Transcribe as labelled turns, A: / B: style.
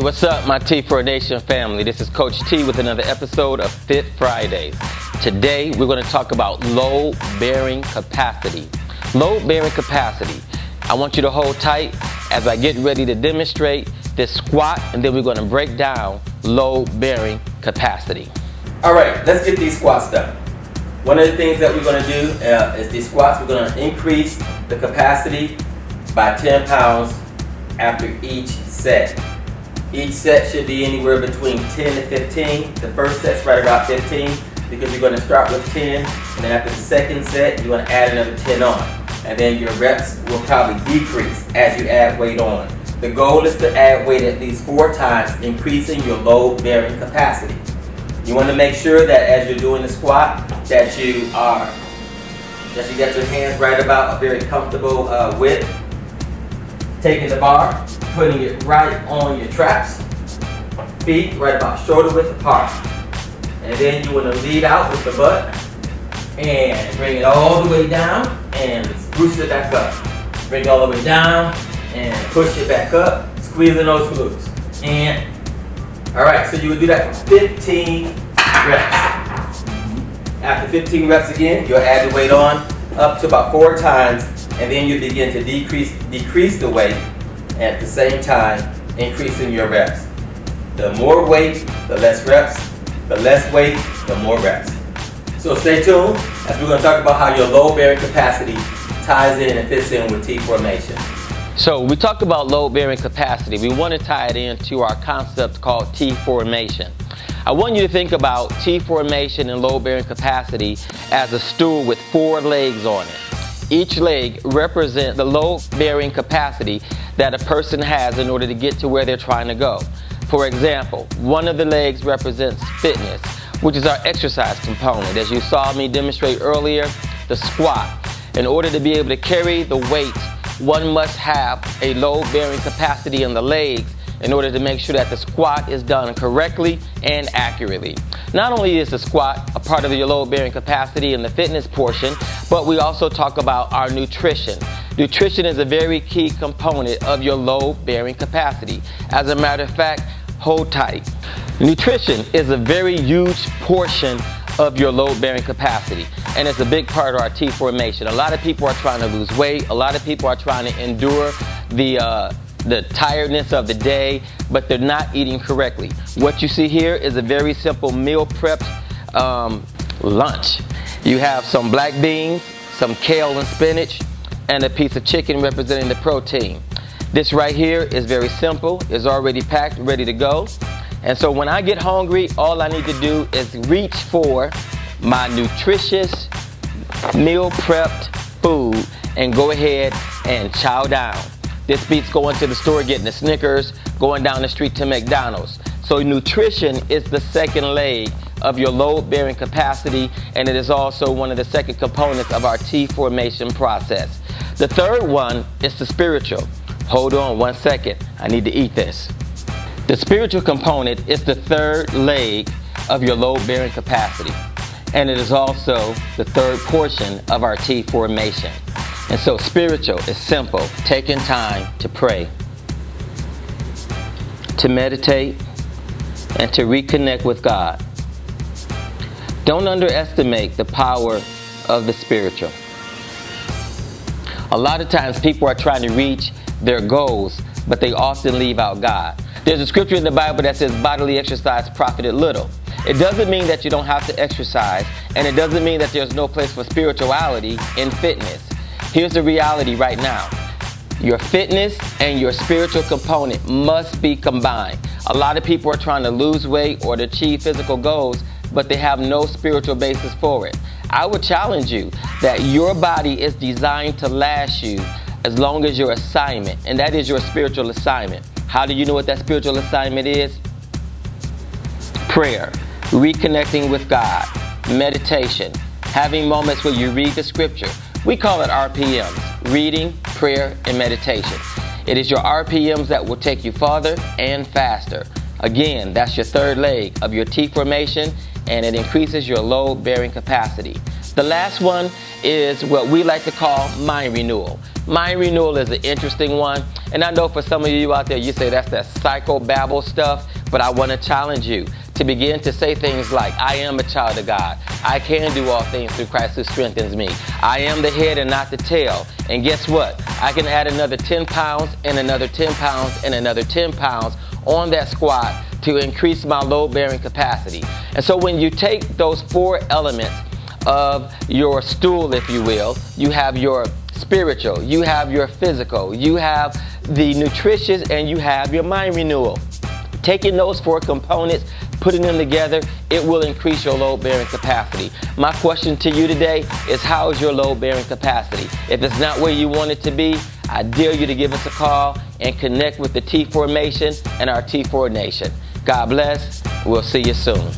A: What's up, my T4 Nation family? This is Coach T with another episode of Fit Fridays. Today, we're going to talk about load-bearing capacity. Load-bearing capacity. I want you to hold tight as I get ready to demonstrate this squat, and then we're going to break down load-bearing capacity.
B: All right, let's get these squats done. One of the things that we're going to do is these squats, we're going to increase the capacity by 10 pounds after each set. Each set should be anywhere between 10 to 15. The first set's right about 15 because you're going to start with 10, and then after the second set, you're going to add another 10 on. And then your reps will probably decrease as you add weight on. The goal is to add weight at least 4 times, increasing your load-bearing capacity. You want to make sure that as you're doing the squat, that you got your hands right about a very comfortable width. Taking the bar, putting it right on your traps, feet right about shoulder width apart. And then you want to lead out with the butt and bring it all the way down and boost it back up. Bring it all the way down and push it back up, squeezing those glutes. And all right, so you would do that for 15 reps. After 15 reps again, you'll add the weight on up to about 4 times, and then you begin to decrease the weight, and at the same time, increasing your reps. The more weight, the less reps. The less weight, the more reps. So stay tuned as we're going to talk about how your load-bearing capacity ties in and fits in with T formation.
A: So we talked about load-bearing capacity. We want to tie it into our concept called T formation. I want you to think about T formation and load-bearing capacity as a stool with 4 legs on it. Each leg represents the load-bearing capacity that a person has in order to get to where they're trying to go. For example, one of the legs represents fitness, which is our exercise component. As you saw me demonstrate earlier, the squat. In order to be able to carry the weight, one must have a load-bearing capacity in the legs in order to make sure that the squat is done correctly and accurately. Not only is the squat a part of your load-bearing capacity in the fitness portion, but we also talk about our nutrition. Nutrition is a very key component of your load-bearing capacity. As a matter of fact, hold tight. Nutrition is a very huge portion of your load-bearing capacity, and it's a big part of our T formation. A lot of people are trying to lose weight. A lot of people are trying to endure the tiredness of the day, but they're not eating correctly. What you see here is a very simple meal prepped lunch. You have some black beans, some kale and spinach, and a piece of chicken representing the protein. This right here is very simple. It's already packed, ready to go. And so when I get hungry, all I need to do is reach for my nutritious meal prepped food and go ahead and chow down. This beats going to the store, getting a Snickers, going down the street to McDonald's. So nutrition is the second leg of your load-bearing capacity, and it is also one of the second components of our T formation process. The third one is the spiritual. Hold on 1 second. I need to eat this. The spiritual component is the third leg of your load-bearing capacity, and it is also the third portion of our T formation. And so spiritual is simple, taking time to pray, to meditate, and to reconnect with God. Don't underestimate the power of the spiritual. A lot of times people are trying to reach their goals, but they often leave out God. There's a scripture in the Bible that says bodily exercise profited little. It doesn't mean that you don't have to exercise, and it doesn't mean that there's no place for spirituality in fitness. Here's the reality right now. Your fitness and your spiritual component must be combined. A lot of people are trying to lose weight or to achieve physical goals, but they have no spiritual basis for it. I would challenge you that your body is designed to last you as long as your assignment, and that is your spiritual assignment. How do you know what that spiritual assignment is? Prayer, reconnecting with God, meditation, having moments where you read the scripture. We call it RPMs, reading, prayer, and meditation. It is your RPMs that will take you farther and faster. Again, that's your third leg of your T formation, and it increases your load-bearing capacity. The last one is what we like to call mind renewal. Mind renewal is an interesting one, and I know for some of you out there, you say that's that psychobabble stuff, but I want to challenge you to begin to say things like, I am a child of God. I can do all things through Christ who strengthens me. I am the head and not the tail. And guess what? I can add another 10 pounds and another 10 pounds and another 10 pounds on that squat to increase my load-bearing capacity. And so when you take those 4 elements of your stool, if you will, you have your spiritual, you have your physical, you have the nutritious, and you have your mind renewal. Taking those 4 components, putting them together, it will increase your load-bearing capacity. My question to you today is, how is your load-bearing capacity? If it's not where you want it to be, I dare you to give us a call and connect with the T Formation and our T4 Nation. God bless. We'll see you soon.